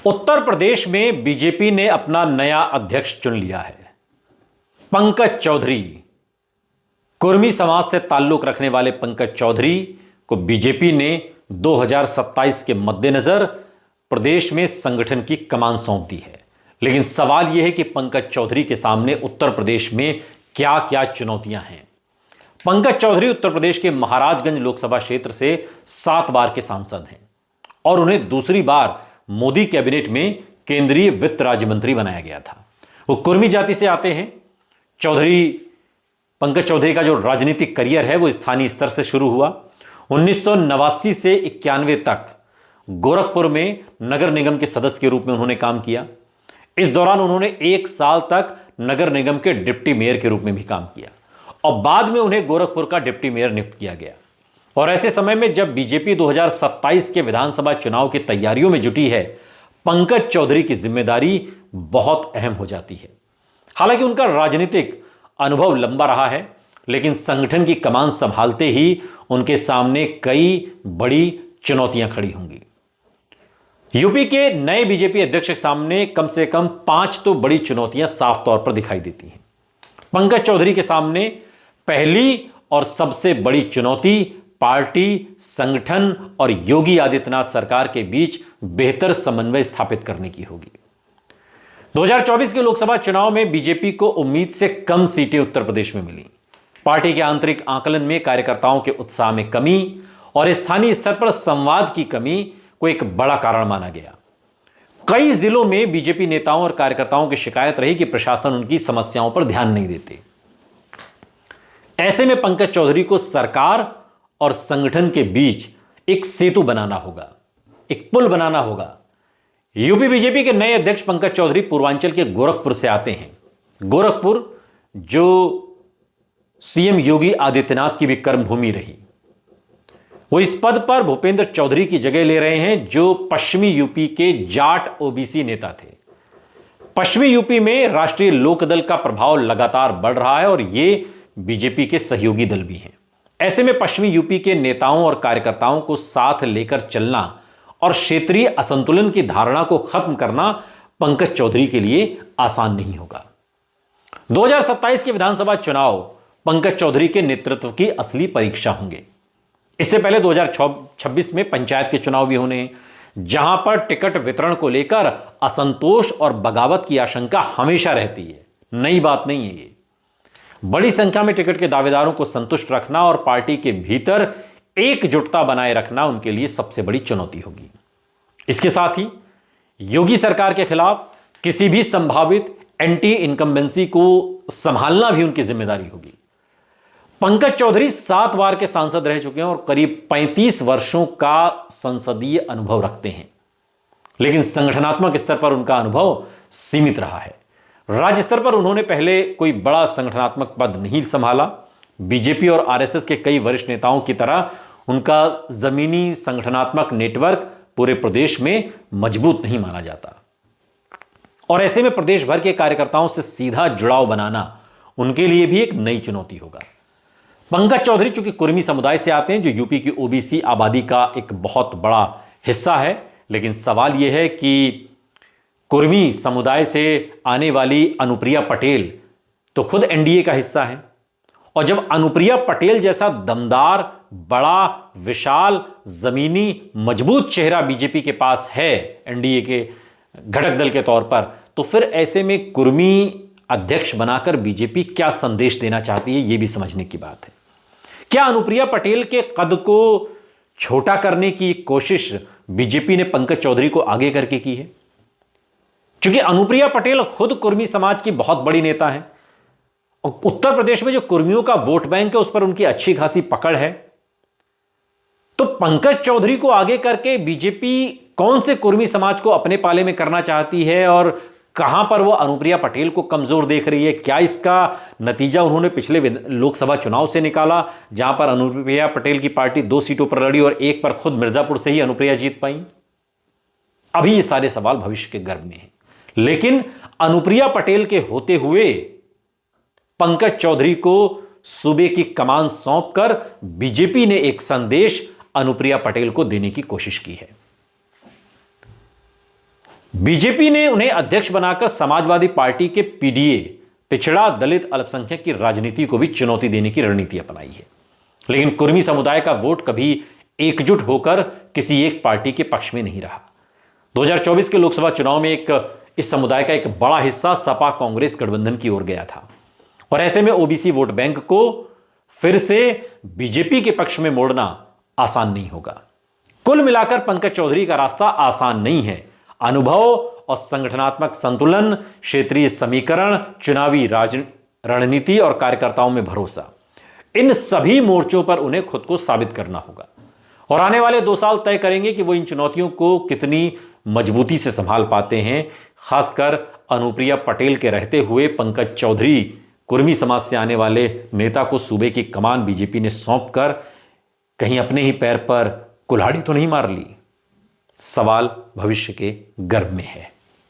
उत्तर प्रदेश में बीजेपी ने अपना नया अध्यक्ष चुन लिया है। पंकज चौधरी, कुर्मी समाज से ताल्लुक रखने वाले पंकज चौधरी को बीजेपी ने 2027 के मद्देनजर प्रदेश में संगठन की कमान सौंप दी है। लेकिन सवाल यह है कि पंकज चौधरी के सामने उत्तर प्रदेश में क्या क्या चुनौतियां हैं। पंकज चौधरी उत्तर प्रदेश के महाराजगंज लोकसभा क्षेत्र से 7 बार के सांसद हैं और उन्हें दूसरी बार मोदी कैबिनेट में केंद्रीय वित्त राज्य मंत्री बनाया गया था। वो कुर्मी जाति से आते हैं। पंकज चौधरी का जो राजनीतिक करियर है वो स्थानीय स्तर से शुरू हुआ। 1989 से 91 तक गोरखपुर में नगर निगम के सदस्य के रूप में उन्होंने काम किया। इस दौरान उन्होंने 1 साल तक नगर निगम के डिप्टी मेयर के रूप में भी काम किया और बाद में उन्हें गोरखपुर का डिप्टी मेयर नियुक्त किया गया। और ऐसे समय में जब बीजेपी 2027 के विधानसभा चुनाव की तैयारियों में जुटी है, पंकज चौधरी की जिम्मेदारी बहुत अहम हो जाती है। हालांकि उनका राजनीतिक अनुभव लंबा रहा है, लेकिन संगठन की कमान संभालते ही उनके सामने कई बड़ी चुनौतियां खड़ी होंगी। यूपी के नए बीजेपी अध्यक्ष के सामने कम से कम 5 तो बड़ी चुनौतियां साफ तौर पर दिखाई देती हैं। पंकज चौधरी के सामने पहली और सबसे बड़ी चुनौती पार्टी, संगठन और योगी आदित्यनाथ सरकार के बीच बेहतर समन्वय स्थापित करने की होगी। 2024 के लोकसभा चुनाव में बीजेपी को उम्मीद से कम सीटें उत्तर प्रदेश में मिली। पार्टी के आंतरिक आकलन में कार्यकर्ताओं के उत्साह में कमी और स्थानीय स्तर पर संवाद की कमी को एक बड़ा कारण माना गया। कई जिलों में बीजेपी नेताओं और कार्यकर्ताओं की शिकायत रही कि प्रशासन उनकी समस्याओं पर ध्यान नहीं देते। ऐसे में पंकज चौधरी को सरकार और संगठन के बीच एक सेतु बनाना होगा, एक पुल बनाना होगा। यूपी बीजेपी के नए अध्यक्ष पंकज चौधरी पूर्वांचल के गोरखपुर से आते हैं। गोरखपुर जो सीएम योगी आदित्यनाथ की भी कर्मभूमि रही। वो इस पद पर भूपेंद्र चौधरी की जगह ले रहे हैं, जो पश्चिमी यूपी के जाट ओबीसी नेता थे। पश्चिमी यूपी में राष्ट्रीय लोकदल का प्रभाव लगातार बढ़ रहा है और ये बीजेपी के सहयोगी दल भी हैं। ऐसे में पश्चिमी यूपी के नेताओं और कार्यकर्ताओं को साथ लेकर चलना और क्षेत्रीय असंतुलन की धारणा को खत्म करना पंकज चौधरी के लिए आसान नहीं होगा। 2027 के विधानसभा चुनाव पंकज चौधरी के नेतृत्व की असली परीक्षा होंगे। इससे पहले 2026 में पंचायत के चुनाव भी होने हैं, जहां पर टिकट वितरण को लेकर असंतोष और बगावत की आशंका हमेशा रहती है। नई बात नहीं है ये। बड़ी संख्या में टिकट के दावेदारों को संतुष्ट रखना और पार्टी के भीतर एकजुटता बनाए रखना उनके लिए सबसे बड़ी चुनौती होगी। इसके साथ ही योगी सरकार के खिलाफ किसी भी संभावित एंटी इनकम्बेंसी को संभालना भी उनकी जिम्मेदारी होगी। पंकज चौधरी 7 बार के सांसद रह चुके हैं और करीब 35 वर्षों का संसदीय अनुभव रखते हैं, लेकिन संगठनात्मक स्तर पर उनका अनुभव सीमित रहा है। राज्य स्तर पर उन्होंने पहले कोई बड़ा संगठनात्मक पद नहीं संभाला। बीजेपी और आरएसएस के कई वरिष्ठ नेताओं की तरह उनका जमीनी संगठनात्मक नेटवर्क पूरे प्रदेश में मजबूत नहीं माना जाता और ऐसे में प्रदेश भर के कार्यकर्ताओं से सीधा जुड़ाव बनाना उनके लिए भी एक नई चुनौती होगा। पंकज चौधरी चूंकि कुर्मी समुदाय से आते हैं, जो यूपी की ओबीसी आबादी का एक बहुत बड़ा हिस्सा है, लेकिन सवाल यह है कि कुर्मी समुदाय से आने वाली अनुप्रिया पटेल तो खुद एनडीए का हिस्सा है और जब अनुप्रिया पटेल जैसा दमदार, बड़ा, विशाल, जमीनी, मजबूत चेहरा बीजेपी के पास है एनडीए के घटक दल के तौर पर, तो फिर ऐसे में कुर्मी अध्यक्ष बनाकर बीजेपी क्या संदेश देना चाहती है, यह भी समझने की बात है। क्या अनुप्रिया पटेल के कद को छोटा करने की कोशिश बीजेपी ने पंकज चौधरी को आगे करके की है? क्योंकि अनुप्रिया पटेल खुद कुर्मी समाज की बहुत बड़ी नेता है और उत्तर प्रदेश में जो कुर्मियों का वोट बैंक है उस पर उनकी अच्छी खासी पकड़ है। तो पंकज चौधरी को आगे करके बीजेपी कौन से कुर्मी समाज को अपने पाले में करना चाहती है और कहां पर वो अनुप्रिया पटेल को कमजोर देख रही है? क्या इसका नतीजा उन्होंने पिछले लोकसभा चुनाव से निकाला, जहां पर अनुप्रिया पटेल की पार्टी 2 सीटों पर लड़ी और एक पर खुद मिर्जापुर से ही अनुप्रिया जीत पाई? अभी ये सारे सवाल भविष्य के गर्भ में हैं, लेकिन अनुप्रिया पटेल के होते हुए पंकज चौधरी को सूबे की कमान सौंपकर बीजेपी ने एक संदेश अनुप्रिया पटेल को देने की कोशिश की है। बीजेपी ने उन्हें अध्यक्ष बनाकर समाजवादी पार्टी के पीडीए, पिछड़ा दलित अल्पसंख्यक की राजनीति को भी चुनौती देने की रणनीति अपनाई है। लेकिन कुर्मी समुदाय का वोट कभी एकजुट होकर किसी एक पार्टी के पक्ष में नहीं रहा। 2024 के लोकसभा चुनाव में इस समुदाय का एक बड़ा हिस्सा सपा कांग्रेस गठबंधन की ओर गया था और ऐसे में ओबीसी वोट बैंक को फिर से बीजेपी के पक्ष में मोड़ना आसान नहीं होगा। कुल मिलाकर पंकज चौधरी का रास्ता आसान नहीं है। अनुभव और संगठनात्मक संतुलन, क्षेत्रीय समीकरण, चुनावी रणनीति और कार्यकर्ताओं में भरोसा, इन सभी मोर्चों पर उन्हें खुद को साबित करना होगा और आने वाले 2 साल तय करेंगे कि वो इन चुनौतियों को कितनी मजबूती से संभाल पाते हैं। खासकर अनुप्रिया पटेल के रहते हुए पंकज चौधरी कुर्मी समाज से आने वाले नेता को सूबे की कमान बीजेपी ने सौंपकर कहीं अपने ही पैर पर कुल्हाड़ी तो नहीं मार ली। सवाल भविष्य के गर्भ में है।